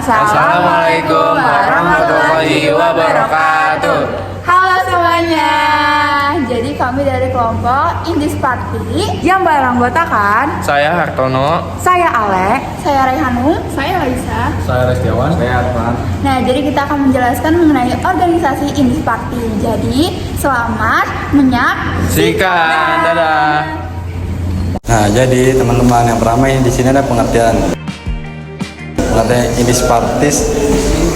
Assalamualaikum warahmatullahi wabarakatuh. Halo semuanya. Jadi kami dari kelompok Indis Party yang beranggotakan Saya Hartono. saya Ale, saya Raihanung, saya Laisa. Saya Restiawan. Saya Arfan. Nah, jadi kita akan menjelaskan mengenai organisasi Indis Party. Jadi, selamat menyaksikan. Dadah. Nah, jadi teman-teman yang pertama di sini ada pengertian. Pengertian Indis Parties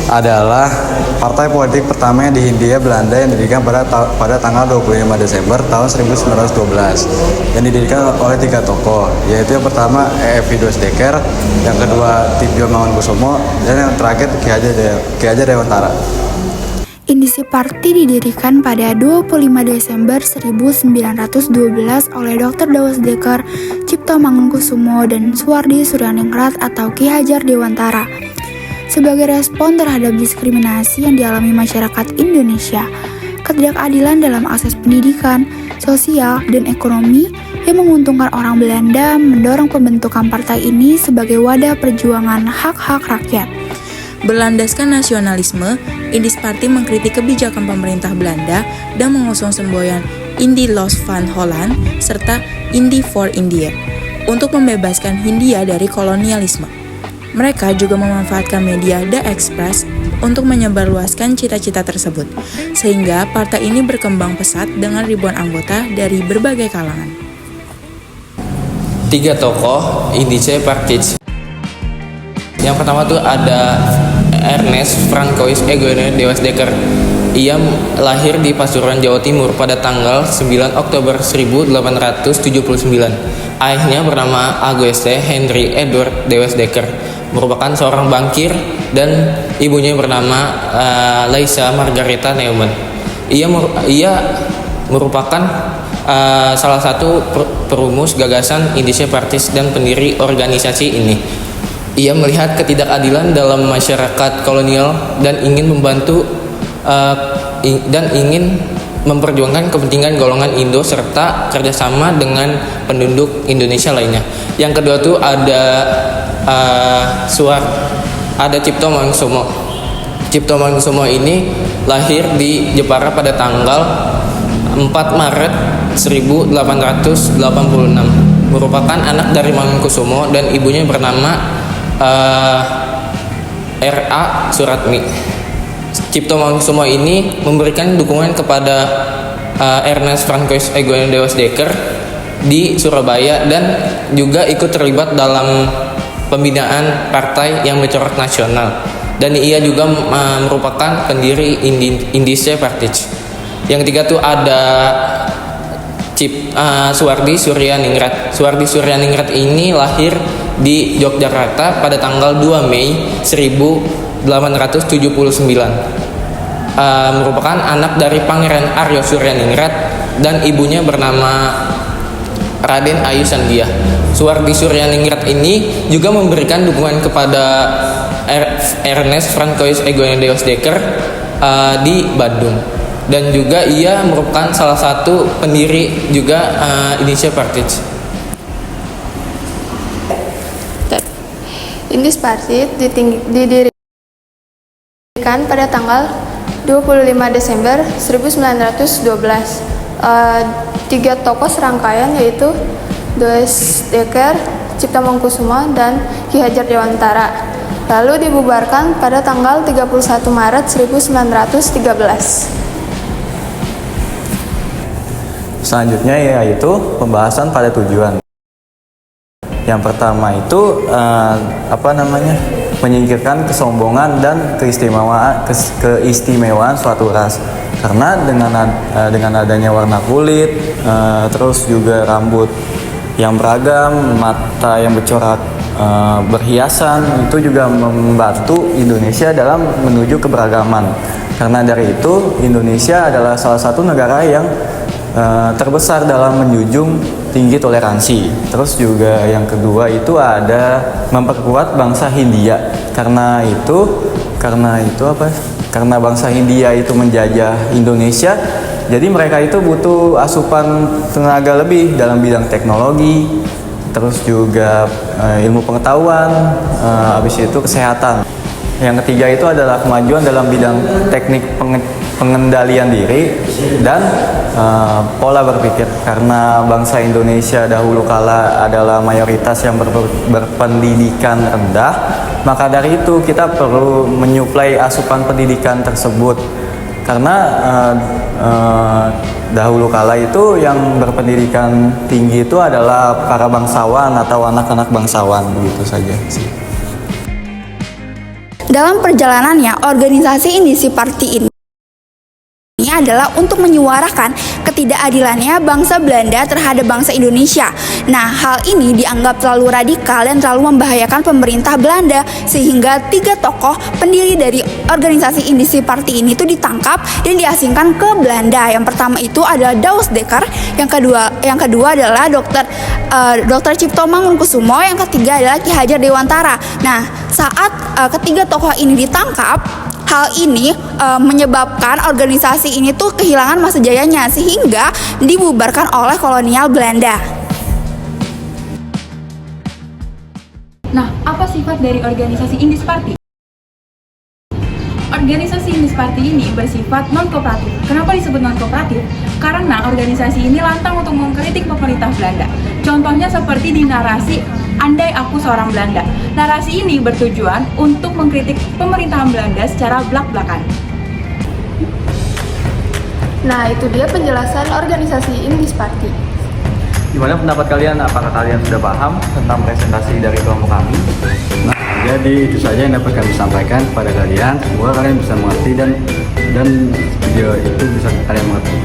adalah partai politik pertama di Hindia Belanda yang didirikan pada tanggal 25 Desember tahun 1912 yang didirikan oleh 3 tokoh, yaitu yang pertama E.F. Dewasdeker, yang kedua Tidjo Mangunkusumo, dan yang terakhir Ki Hajar Dewantara. Indisi Party didirikan pada 25 Desember 1912 oleh Dr. Dewasdeker, Cipto Mangunkusumo, dan Suwardi Suryaningrat atau Ki Hajar Dewantara. Sebagai respon terhadap diskriminasi yang dialami masyarakat Indonesia, ketidakadilan dalam akses pendidikan, sosial, dan ekonomi yang menguntungkan orang Belanda mendorong pembentukan partai ini sebagai wadah perjuangan hak-hak rakyat. Berlandaskan nasionalisme, Indis Party mengkritik kebijakan pemerintah Belanda dan mengusung semboyan Indie Los van Holland serta Indie for India untuk membebaskan Hindia dari kolonialisme. Mereka juga memanfaatkan media The Express untuk menyebarluaskan cita-cita tersebut, sehingga partai ini berkembang pesat dengan ribuan anggota dari berbagai kalangan. 3 tokoh Indische Partij. Yang pertama tuh ada Ernest Francois Eugène Dewasdeker. Ia lahir di Pasuruan, Jawa Timur pada tanggal 9 Oktober 1879. Ayahnya bernama Auguste Henry Edward Dewasdeker, merupakan seorang bankir, dan ibunya bernama Laisa Margaretha Neumann. Ia merupakan salah satu perumus gagasan Indische Partij dan pendiri organisasi ini. Ia melihat ketidakadilan dalam masyarakat kolonial dan ingin membantu dan ingin memperjuangkan kepentingan golongan Indo serta kerjasama dengan penduduk Indonesia lainnya. Yang kedua tuh ada Cipto Mangunkusumo. Cipto Mangunkusumo ini lahir di Jepara pada tanggal 4 Maret 1886. Merupakan anak dari Mangunkusumo dan ibunya bernama R.A. Suratmi. Cipto Mangunkusumo ini memberikan dukungan kepada Ernest Francois Eugène Dewasdeker di Surabaya dan juga ikut terlibat dalam pembinaan partai yang bercorak nasional, dan ia juga merupakan pendiri Indische Partij. Yang ketiga tuh ada Suwardi Suryaningrat. Suwardi Suryaningrat ini lahir di Yogyakarta pada tanggal 2 Mei 1879. Merupakan anak dari Pangeran Aryo Suryaningrat dan ibunya bernama Raden Ayu Sandiah. Suwardi Suryaningrat ini juga memberikan dukungan kepada Ernest Francois Eugène Dewasdeker di Bandung, dan juga ia merupakan salah satu pendiri juga Indische Partij. Indis Partij didirikan pada tanggal 25 Desember 1912. 3 tokoh serangkaian yaitu Dewasdeker, Cipto Mangunkusumo, dan Ki Hajar Dewantara. Lalu dibubarkan pada tanggal 31 Maret 1913. Selanjutnya yaitu pembahasan pada tujuan. Yang pertama itu menyingkirkan kesombongan dan keistimewaan suatu ras. Karena dengan adanya warna kulit, terus juga rambut yang beragam, mata yang bercorak berhiasan, itu juga membantu Indonesia dalam menuju keberagaman. Karena dari itu Indonesia adalah salah satu negara yang terbesar dalam menjunjung tinggi toleransi. Terus juga yang kedua itu ada memperkuat bangsa Hindia. Karena bangsa Hindia itu menjajah Indonesia, jadi mereka itu butuh asupan tenaga lebih dalam bidang teknologi, terus juga ilmu pengetahuan, habis itu kesehatan. Yang ketiga itu adalah kemajuan dalam bidang teknik pengendalian diri dan pola berpikir. Karena bangsa Indonesia dahulu kala adalah mayoritas yang berpendidikan rendah, maka dari itu kita perlu menyuplai asupan pendidikan tersebut. Karena dahulu kala itu yang berpendidikan tinggi itu adalah para bangsawan atau anak-anak bangsawan, begitu saja sih. Dalam perjalanannya, organisasi Indisi Party ini adalah untuk menyuarakan ketidakadilannya bangsa Belanda terhadap bangsa Indonesia. Nah, hal ini dianggap terlalu radikal dan terlalu membahayakan pemerintah Belanda, sehingga 3 tokoh pendiri dari organisasi Indisi Party ini tuh ditangkap dan diasingkan ke Belanda. Yang pertama itu adalah Douwe Dekker, yang kedua adalah Dr. Cipto Mangunkusumo, yang ketiga adalah Ki Hajar Dewantara. Nah, saat ketiga tokoh ini ditangkap, hal ini menyebabkan organisasi ini tuh kehilangan masa jayanya sehingga dibubarkan oleh kolonial Belanda. Nah, apa sifat dari organisasi Indis Party? Organisasi Indis Party ini bersifat non-kooperatif. Kenapa disebut non-kooperatif? Karena organisasi ini lantang untuk mengkritik pemerintah Belanda. Contohnya seperti di narasi Andai Aku Seorang Belanda. Narasi ini bertujuan untuk mengkritik pemerintahan Belanda secara blak-blakan. Nah, itu dia penjelasan organisasi Indis Party. Gimana pendapat kalian? Apakah kalian sudah paham tentang presentasi dari kelompok kami? Nah, jadi itu saja yang dapat kami sampaikan kepada kalian. Semoga kalian bisa mengerti dan video itu bisa kalian mengerti.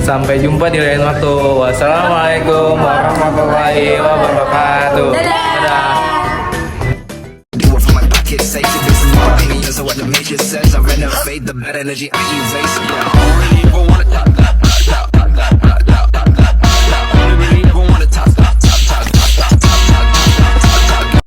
Sampai jumpa di lain waktu. Wassalamualaikum warahmatullahi wabarakatuh. Dadah. Do it for my pocket, safe to do some more opinions of what the major says. I renovate the bad energy, I erase it. I don't really even wanna talk.